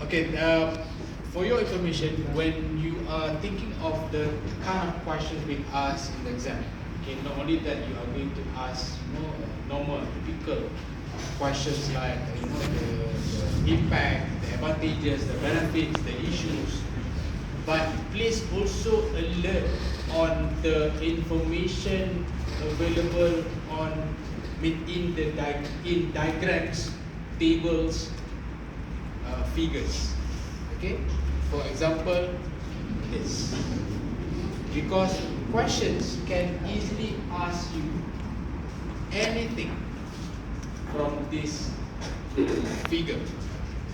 Okay, for your information, when you are thinking of the kind of questions being asked in the exam, okay, not only that you are going to ask normal, typical questions like the impact, the advantages, the benefits, the issues, but please also alert on the information available on in diagrams, tables, figures. Okay, for example, this, because questions can easily ask you anything from this figure,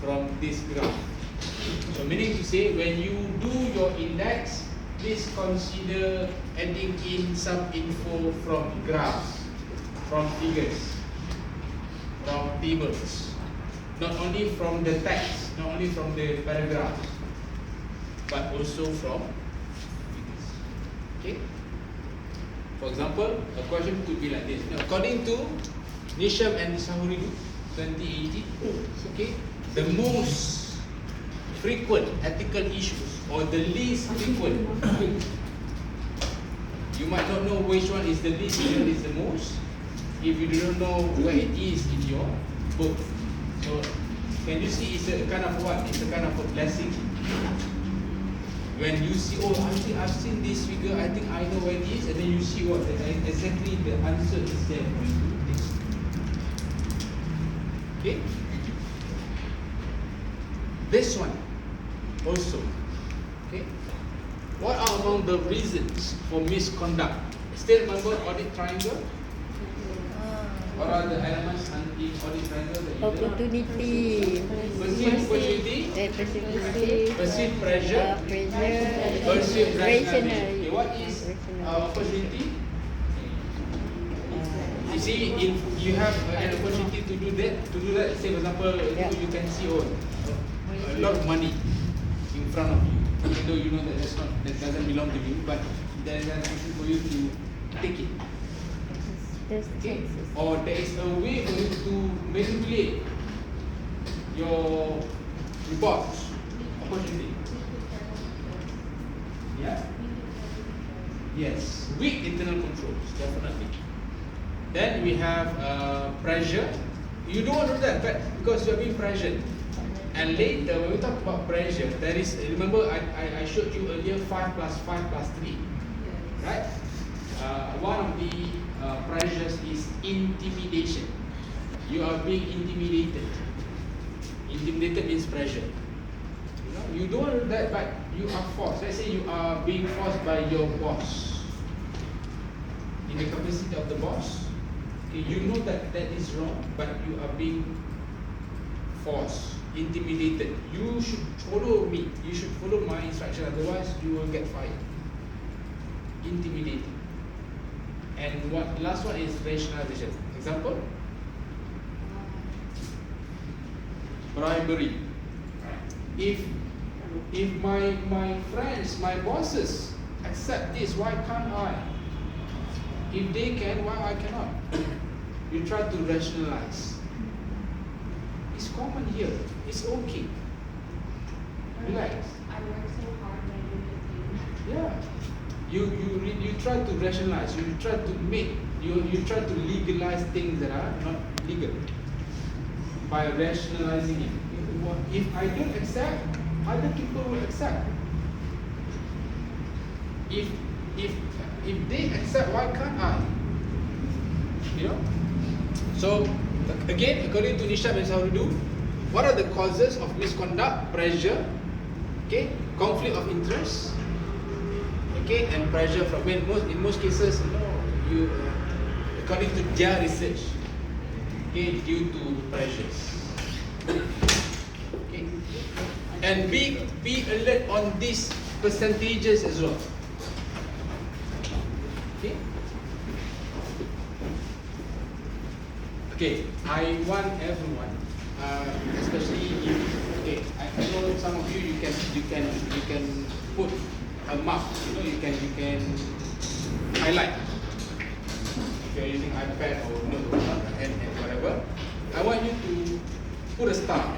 from this graph. So meaning to say, when you do your index, please consider adding in some info from graphs, from figures, from tables, not only from the text, not only from the paragraphs, but also from figures. Okay. For example, a question could be like this. Now, according to Nisham and Sahuridu, 2018, okay, the most frequent ethical issues or the least frequent. You might not know which one is the least, which one is the most, if you do not know where it is in your book. So, can you see it's a kind of what? It's a kind of a blessing. When you see, oh, I think I've seen this figure, I think I know where it is, and then you see what exactly the answer is there for you. Okay? This one also. Okay? What are among the reasons for misconduct? Still remember audit triangle? What are the elements in audit triangle that you know? Opportunity. Perceived opportunity, perceived pressure, perceived rationality. Okay, what is opportunity? You see, if you have an opportunity to do that, say for example, you can see a lot of money in front of you, even though you know that that doesn't belong to you, but there is an opportunity for you to take it. Okay? Or there is a way for you to manipulate your reports, opportunity. Yeah. Yes. Weak internal controls, definitely. Then we have pressure. You don't want to do that, but because you are being pressured. And later, when we talk about pressure, there is, remember I showed you earlier 5 plus 5 plus 3. Right? One of the pressures is intimidation. You are being intimidated. Intimidated means pressure. You don't want to do that, but you are forced. Let's say you are being forced by your boss. In the capacity of the boss, okay, you know that that is wrong, but you are being forced, intimidated. You should follow me. You should follow my instruction. Otherwise, you will get fired. Intimidated. And what last one is rationalization. Example? Bribery. If my friends, my bosses accept this, why can't I? If they can, why I cannot? You try to rationalize. It's common here. It's okay. Relax. I work so hard by doing it. Yeah. You try to rationalize. You try to legalize things that are not legal by rationalizing it. If I don't accept, other people will accept. If they accept, why can't I? You know. So again, according to Nisham and Sahuridu, what are the causes of misconduct? Pressure, okay, conflict of interest, okay, and pressure from in most cases, you according to their research, okay, due to pressures. Okay. And be alert on these percentages as well. Okay. Okay, I want everyone, especially if, okay, I know some of you can put a mark, you can highlight if you're using iPad or notebook and whatever. I want you to put a star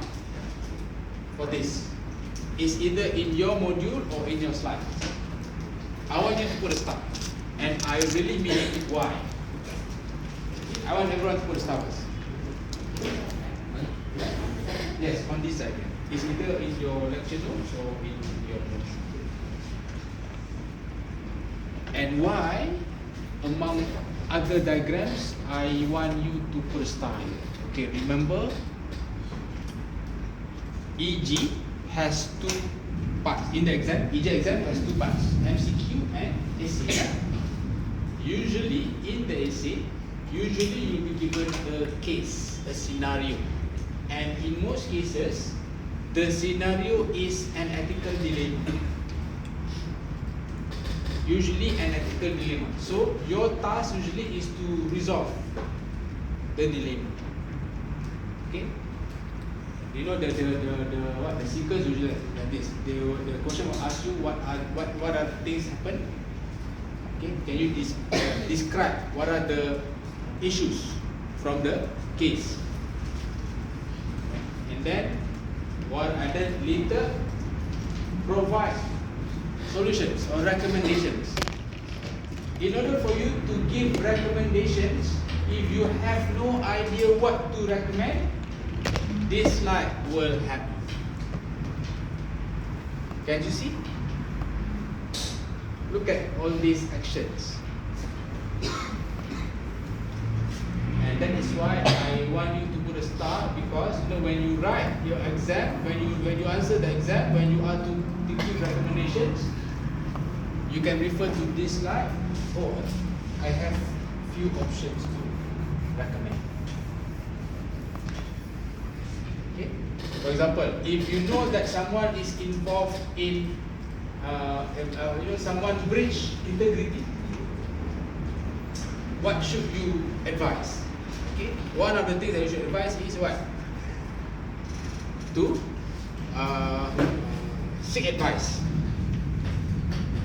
for this. It's either in your module or in your slide. I want you to put a star. And I really mean it. Why? I want everyone to put a star first. Yes, on this side. It's either in your lecture notes or in your module. And why, among other diagrams, I want you to put a star here. Okay, remember, EG has two parts. In the exam, EG exam has two parts, MCQ and essay. Usually, in the essay, you'll be given a case, a scenario. And in most cases, the scenario is an ethical dilemma. Usually an ethical dilemma. So your task usually is to resolve the dilemma. Okay? You know the sequence usually like this. The question will ask you what are things happen. Okay? Can you describe what are the issues from the case? And then later provide solutions or recommendations. In order for you to give recommendations, if you have no idea what to recommend, this slide will happen. Can you see? Look at all these actions. And that is why I want you to put a star, because when you write your exam, when you answer the exam, when you are to give recommendations, you can refer to this slide. Oh, I have few options to recommend. Okay. For example, if you know that someone is involved in, someone breach integrity, what should you advise? Okay. One of the things that you should advise is what? To seek advice.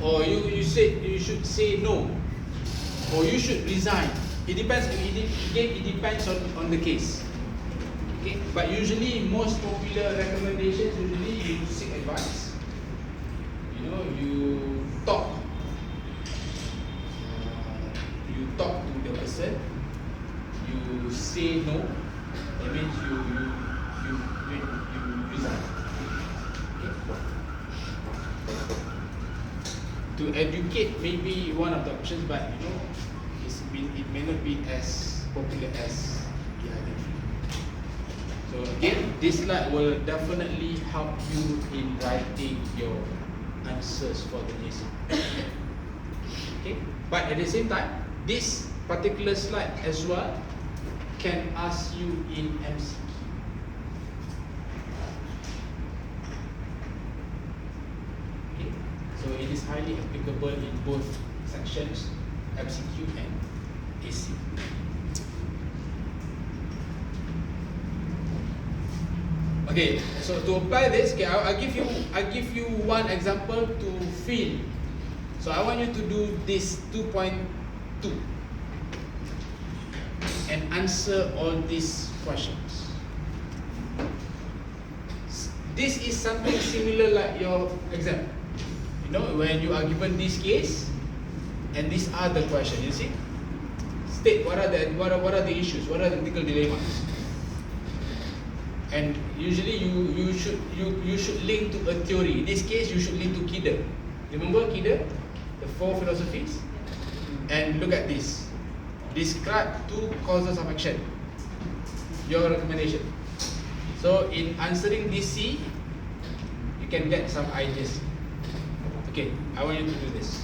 Or you should say no, or you should resign. It depends. It depends on the case. Okay, but usually most popular recommendations you seek advice. You talk. You talk to the person. You say no. That means you resign. Okay. To educate may be one of the options, but it may not be as popular as the other. So again, this slide will definitely help you in writing your answers for the essay. Okay, but at the same time, this particular slide as well can ask you in MCQ. So it is highly applicable in both sections, MCQ and AC. Okay, so to apply this, I give you one example to fill. So I want you to do this 2.2 and answer all these questions. This is something similar like your exam. When you are given this case, and these are the questions, you see. State what are the issues, what are the ethical dilemmas, and usually you should link to a theory. In this case, you should link to Kidder. Remember Kidder, the 4 philosophies, and look at this. Describe 2 causes of action. Your recommendation. So in answering this C, you can get some ideas. Okay, I want you to do this.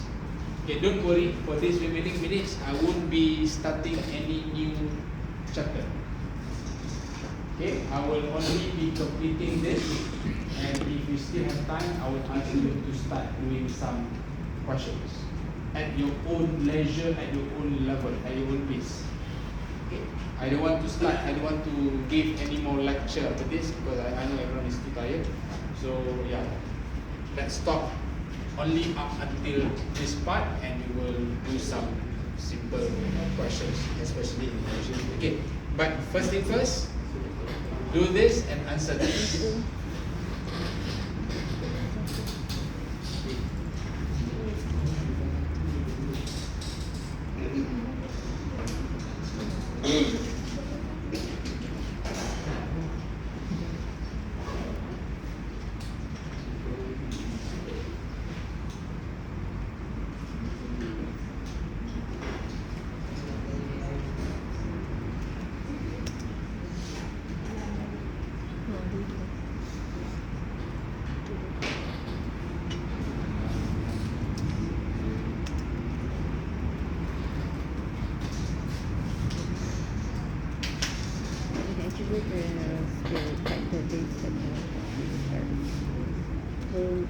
Okay, don't worry, for these remaining minutes, I won't be starting any new chapter. Okay, I will only be completing this, and if you still have time, I will ask you to start doing some questions at your own leisure, at your own level, at your own pace. Okay, I don't want to give any more lecture after this, because I know everyone is too tired. So yeah, let's stop only up until this part, and we will do some simple questions, especially in English. Okay, but first thing first, do this and answer this. with the skill factor based on research. Home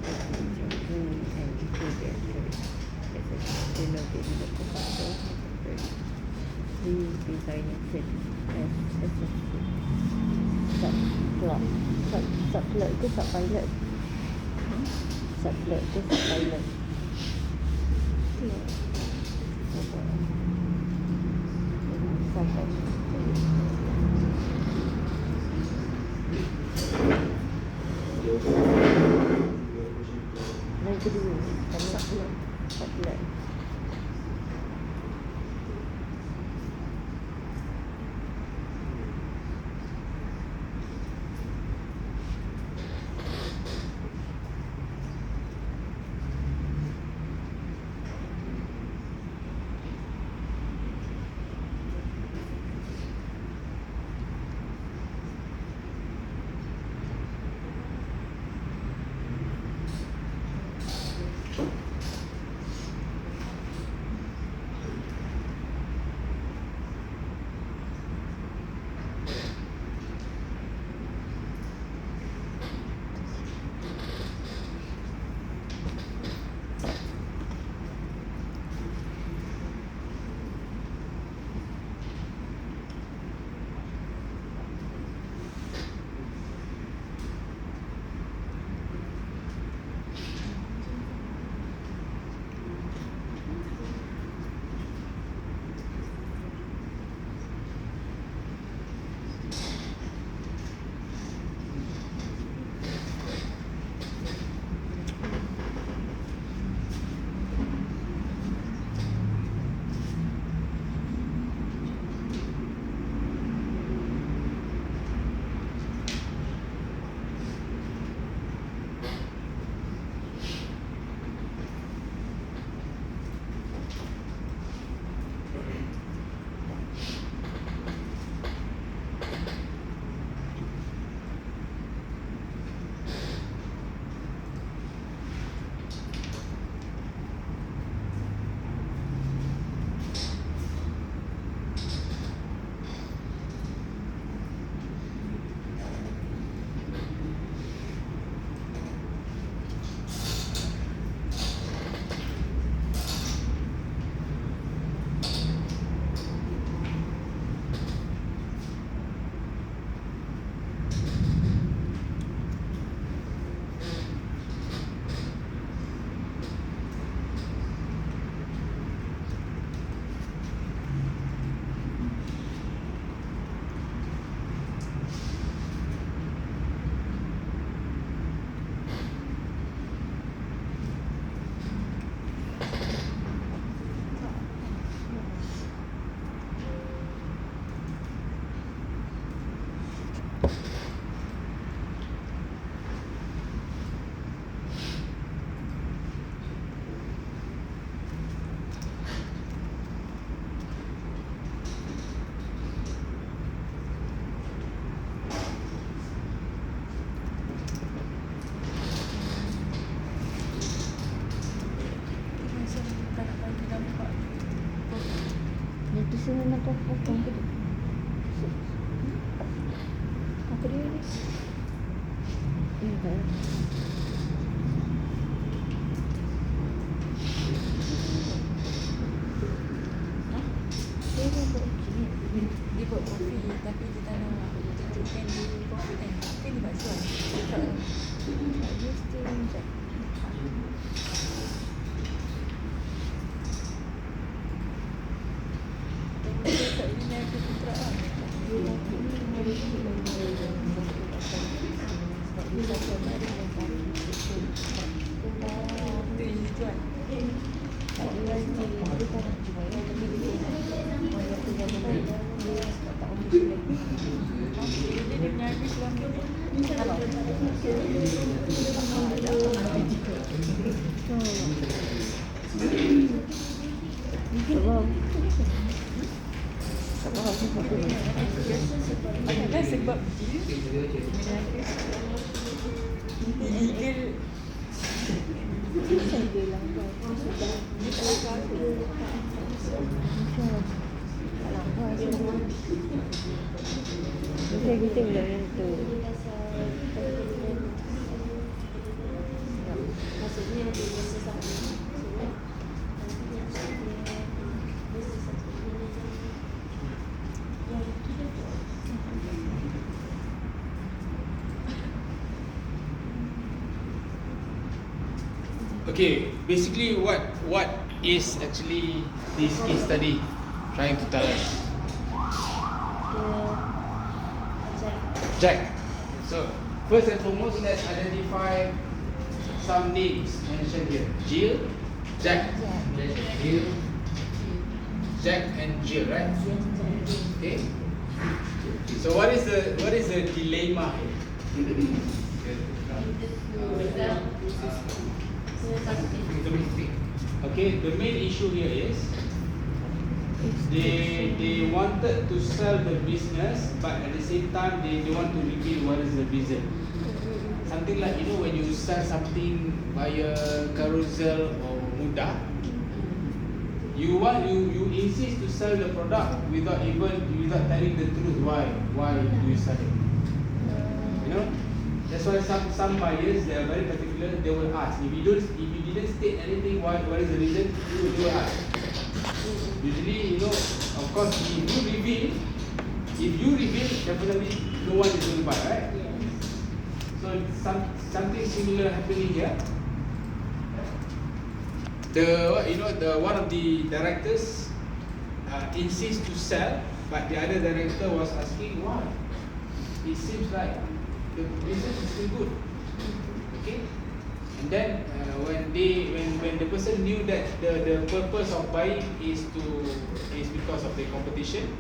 and behavior choice. It's a innovative the proposal redesigning fit as assisted. Subplot ke subpilot? Subplot ke subpilot? Yang kedua, subplot. Sini nampak potong ke tu? Apa dia ni? Ini kan? Dia buat okey. Dia buat kopi tapi dia tak nak tunjukkan dia kopi kan. Kan dia buat suan. Dia still macam sebab dia Macam kita belum tentu. Maksudnya dia rasa sakit. Okay, basically what is actually this case study trying to tell us? Jack. So first and foremost, let's identify some names mentioned here. Jill, Jack. Jill, Jack and Jill, right? Okay. So what is the dilemma here? Okay, the main issue here is they wanted to sell the business, but at the same time they want to reveal what is the reason. Something like, you know, when you sell something via Carousell or Mudah, you insist to sell the product without telling the truth why do you sell it. You know, that's why some buyers, they are very particular. They will ask if you didn't state anything, what is the reason, you will ask. Usually, you know, of course, if you reveal, definitely no one is going to buy, right? So something similar happening here. The one of the directors insists to sell, but the other director was asking why. It seems like the business is still good. Okay, and then when the person knew that the purpose of buying is because of the competition,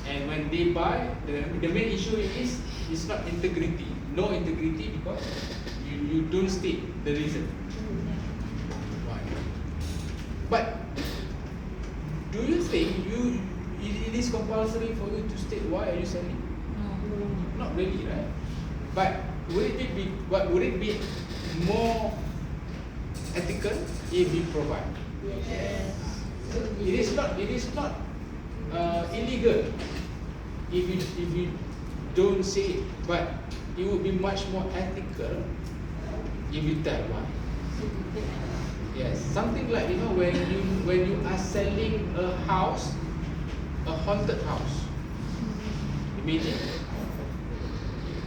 and when they buy, the main issue is not integrity. No integrity because you don't state the reason. Why? But do you think it is compulsory for you to state why are you selling? No. Not really, right? But would it be more ethical if you provide? Yes. It is not illegal if you don't say it, but it would be much more ethical if you tell why. Yes, something like, you know, when you are selling a house, a haunted house. Imagine.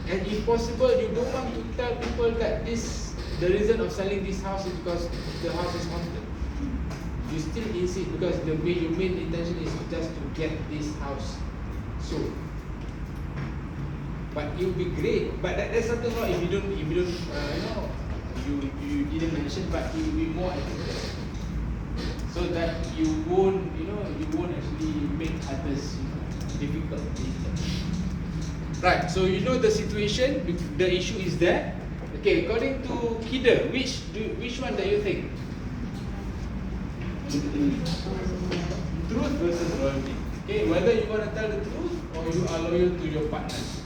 And if possible, you don't want to tell people that the reason of selling this house is because the house is haunted. You still insist because your main intention is just to get this house sold. But it would be great. But that's something wrong if you don't you didn't mention, but it will be more ethical, so that you won't actually make others difficult. Right. So you know the situation, the issue is there. Okay. According to Kida, which one do you think? Truth versus loyalty. Okay. Whether you want to tell the truth or you are loyal to your partners.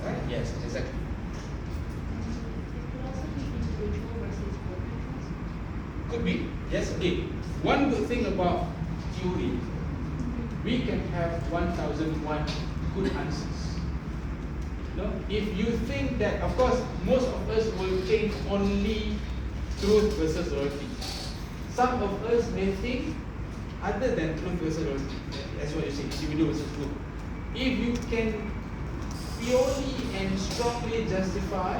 Right? Yes. Exactly. Could be. Yes. Okay. One good thing about theory, we can have 1,001 good answers. No? If you think that, of course, most of us will think only truth versus loyalty. Some of us may think other than truth versus loyalty. That's what you say, individual versus group. If you can purely and strongly justify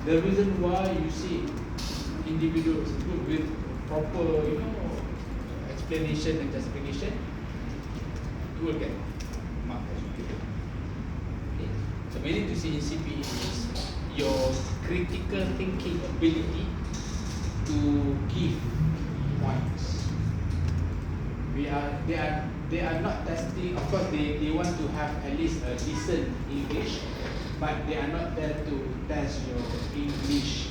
the reason why you say individual versus group with proper, explanation and justification, you will get mark. Okay. So we need to see in CPE is your critical thinking ability to give points. They are not testing. Of course, they want to have at least a decent English, but they are not there to test your English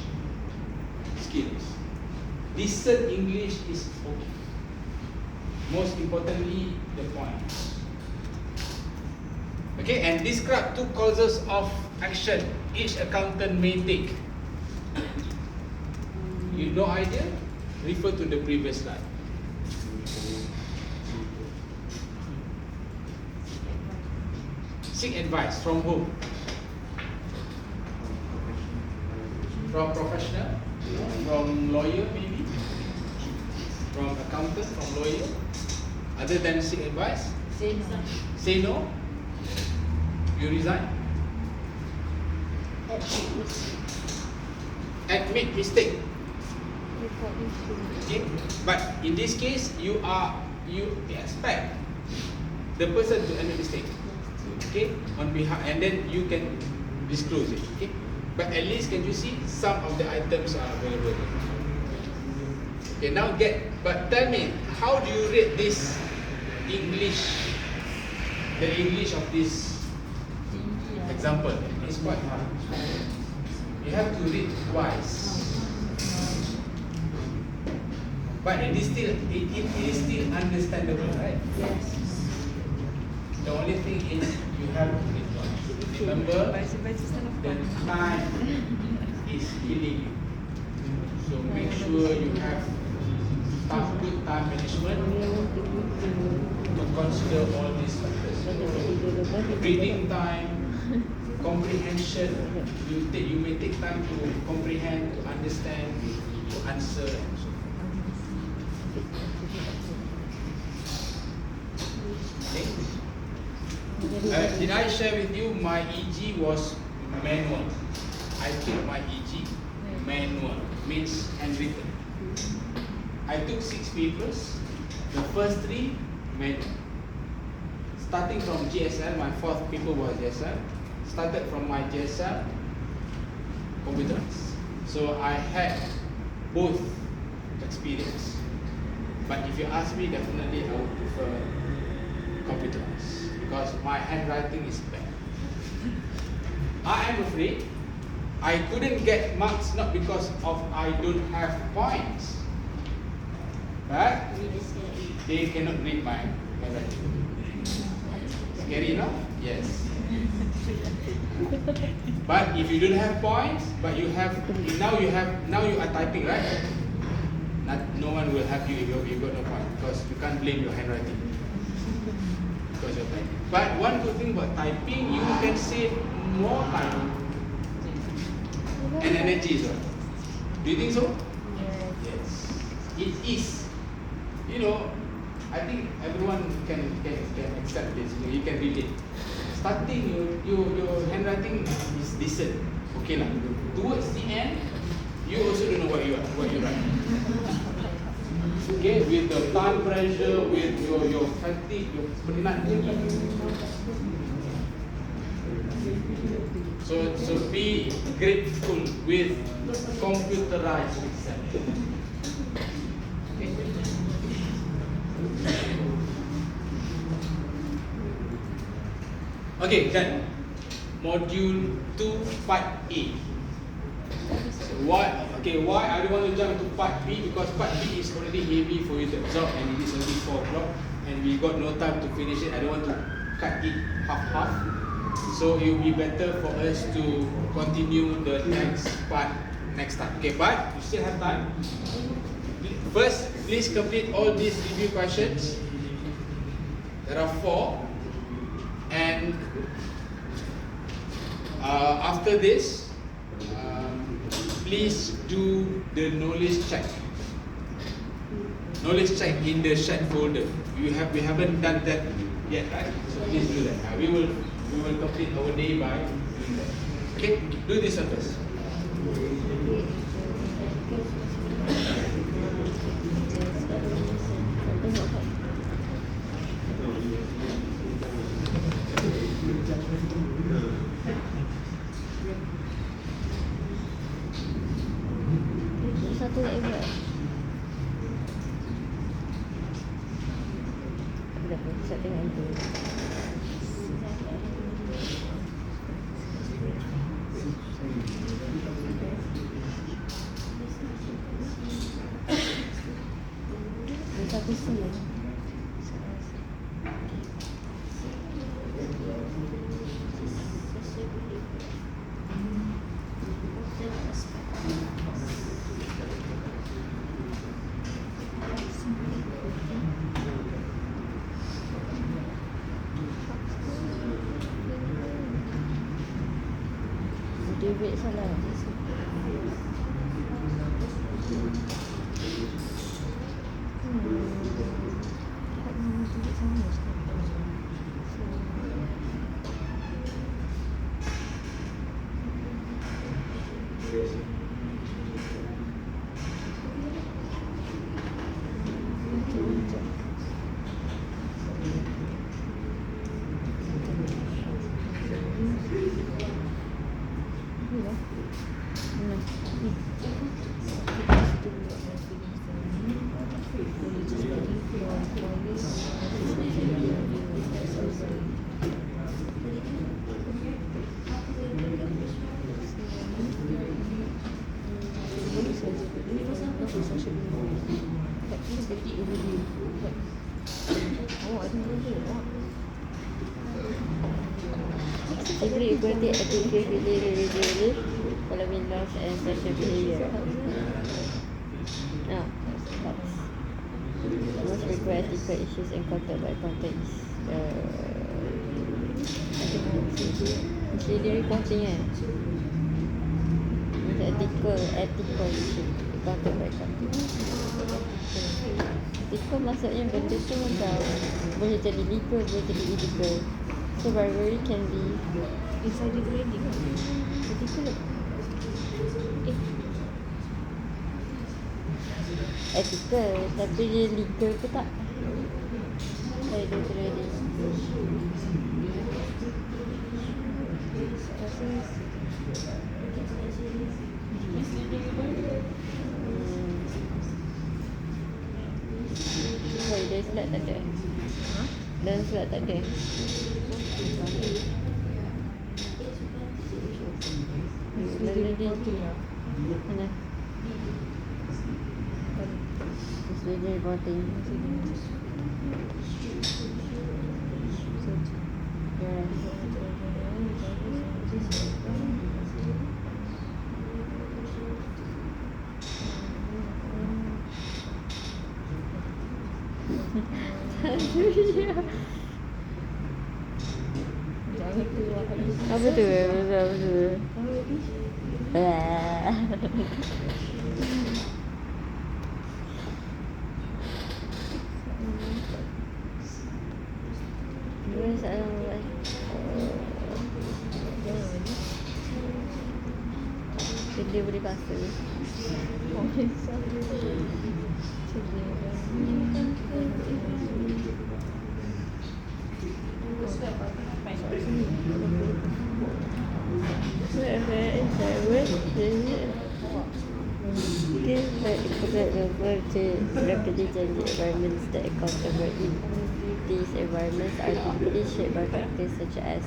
skills. Decent English is okay. Most importantly, the points. Okay, and describe 2 causes of action each accountant may take. You no idea? Refer to the previous slide. seek advice from whom? From professional? From lawyer maybe? From accountant? From lawyer? Other than seek advice? Say no? You resign? Admit mistake. Report issue. Okay? But in this case, you expect the person to admit mistake. Okay? On behalf, and then you can disclose it. Okay? But at least can you see some of the items are available. Okay, now but tell me, how do you rate this English? The English of this example. It's quite hard. You have to read twice. But it is still understandable, right? Yes. The only thing is you have to read twice. Remember, the time is killing you. So make sure you have good time management to consider all these factors. Reading time, comprehension. You may take time to comprehend, to understand, to answer, and so forth. Okay. Did I share with you my EG was manual? I took my EG manual, means handwritten. I took 6 papers. The first 3 manual. Starting from GSL, my 4th paper was GSL. Started from my GSL, computerized. So I had both experience. But if you ask me, definitely I would prefer computerized because my handwriting is bad. I am afraid I couldn't get marks not because of I don't have points, but they cannot read my handwriting. Scary, no? Yes. But if you don't have points, but now you are typing, right? No one will help you if you got no point because you can't blame your handwriting because you're typing. But one good thing about typing, you can save more time and energy as well. Do you think so? Yes. It is. You know, I think everyone can accept this. You can read it. Starting your handwriting is decent. Okay lah. Towards the end, you also don't know what you write. Okay, with the time pressure, with your fatigue, your penat. So be grateful with computerized exam. Okay, then module 2 part A. Why I don't want to jump to part B? Because part B is already heavy for you to absorb and it is only 4 o'clock and we got no time to finish it. I don't want to cut it half. So it will be better for us to continue the next part next time. Okay, but you still have time. First, please complete all these review questions. There are 4. And after this, please do the knowledge check. Knowledge check in the chat folder. We haven't done that yet, right? So please do that. We will complete our day by doing that. Okay, do this one first. Satu lagi buat. Dah pun saya tengok itu. Satu sini. David salah. Agree equality, accountability, reliability, following laws and social behavior. Most require ethical issues encountered by contacts. Mesti dia reporting kan? Ethical issue encountered by contacts. Ethical maksudnya benda tu macam boleh jadi legal, boleh jadi illegal. So bribery can be Insider trading kan? ethical. Ethical tapi dia legal ke tak? Insider trading. Sorry, dari surat tak ada. Dalam surat tak ada. Mana? Misleading reporting. Apa tu? Apa tu? Dua soalan buat. Dia boleh pasal. Rapidly changing environments that accountable in these environments are typically shaped by factors such as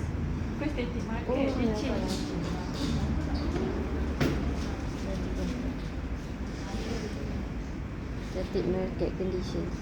static market conditions.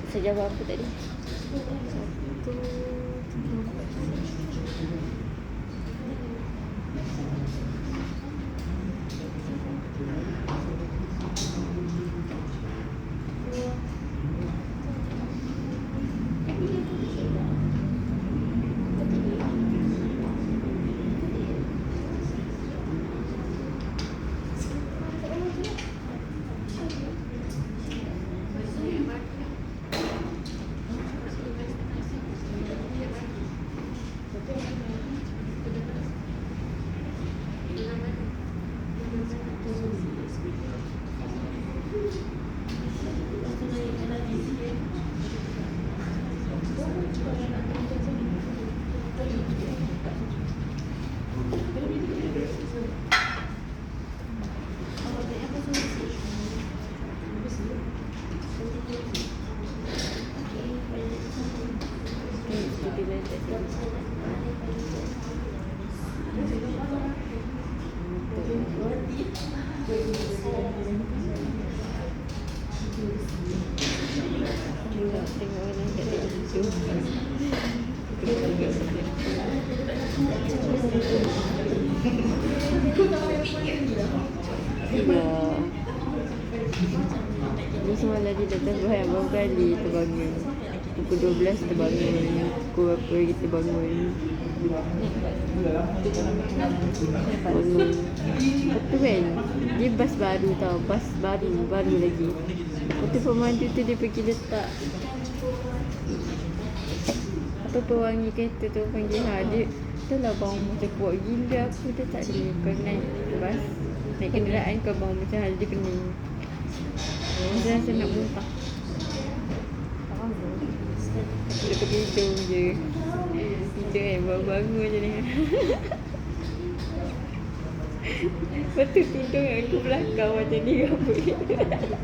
Saya jawab apa tadi? Tengok ni. tu. Ya. Ni semalam dia datang berapa kali terbangun. Pukul 12 terbangun. Pukul berapa kita bangun. Bangun. Betul kan? Dia bas baru tau. Bas baru lagi. Lepas tu pemandu tu dia pergi letak apa pewangi kereta tu panggil dia tu lah bau macam kuat gila aku dia tak boleh kau naik bas naik kenderaan kau bau macam hal dia pening macam rasa nak muntah dia pergi hidung je hidung kan bangun je ni lepas tu hidung aku belakang macam ni rambut alah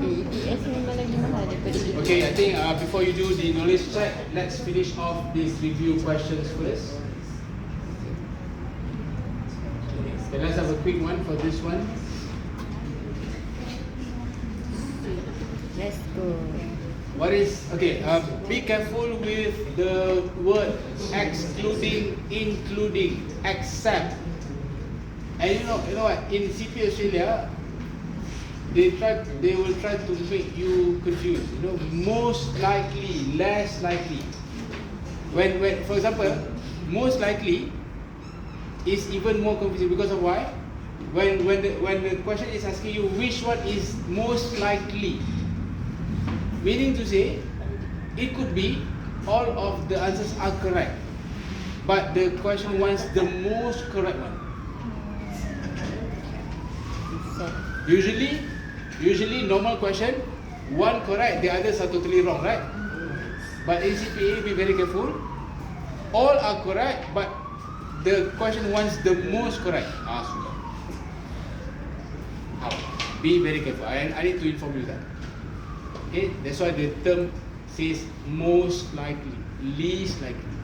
EPS memang lagi mahal daripada kita. Okay, I think before you do the knowledge check, let's finish off these review questions first. Okay, let's have a quick one for this one. Let's go. What is, okay, be careful with the word excluding, including, except. And you know what, in CP Australia, they will try to make you confused. You know, most likely, less likely. When for example, most likely is even more confusing because of why? When the question is asking you which one is most likely, meaning to say, it could be all of the answers are correct, but the question wants the most correct one. Usually normal question, one correct, the others are totally wrong, right? But in CPA, be very careful. All are correct, but the question wants the most correct. Sudah. How? Be very careful. I need to inform you that. Okay, that's why the term says most likely, least likely.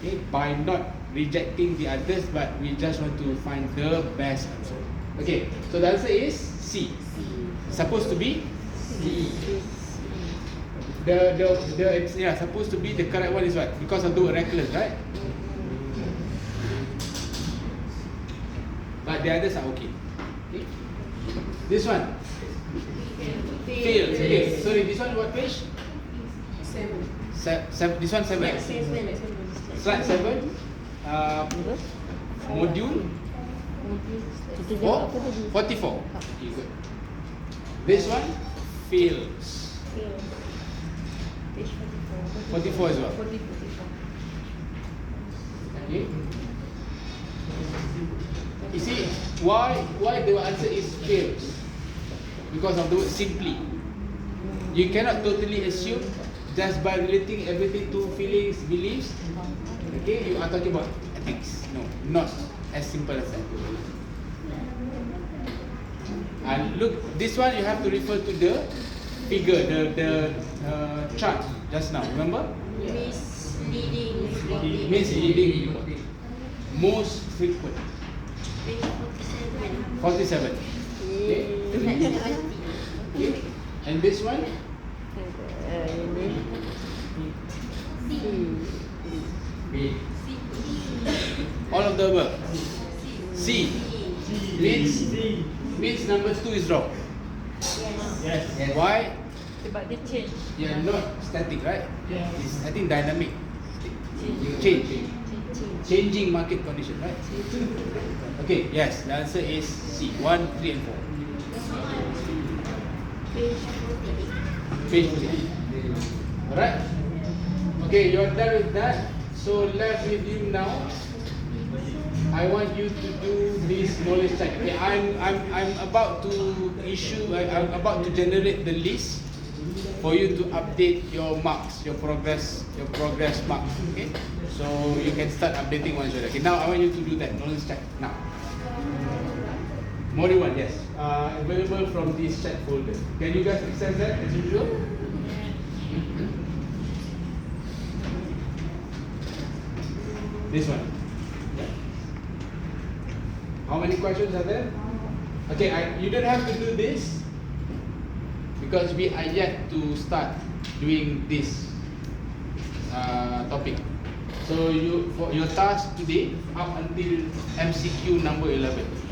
Okay, by not rejecting the others, but we just want to find the best answer. Okay, so the answer is C. Supposed to be C. The supposed to be the correct one is what? Because of the word reckless, right? But the others are okay. Okay. This one. Fails. Okay. Sorry, this one what page? 7. This one 7. Slide 7. Module. Kita jawab apa tadi? 44. Okay, good. This one fails. 44 as well. Okay. You see why the answer is fails? Because of the word simply. You cannot totally assume just by relating everything to feelings, beliefs. Okay, you are talking about ethics. No, not as simple as that. And look, this one you have to refer to the figure, the chart just now. Remember? Misleading. Most frequent. 47. Okay. Okay. And this one? All of the above. C. Means number 2 is wrong. Yes. Why? Sebab dia change. Yeah, not static, right? It's, I think, dynamic. Changing market condition, right? Okay, yes, the answer is C. 1, 3 and 4. Page 48. Alright? Okay, you're done with that. So left with you now. I want you to do this knowledge check. Okay, I'm about to I'm about to generate the list for you to update your marks, your progress marks. Okay, so you can start updating once you're ready. Okay, now I want you to do that knowledge check now. Module 1, yes. Available from this chat folder. Can you guys access that as usual? This one. How many questions are there? Okay, you don't have to do this because we are yet to start doing this topic. So for your task today up until MCQ number 11.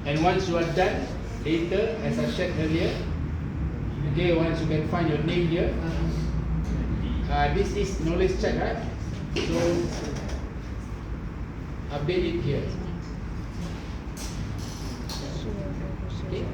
And once you are done, later, as I said earlier, okay, once you can find your name here, this is knowledge check, right? So update it here. Okay.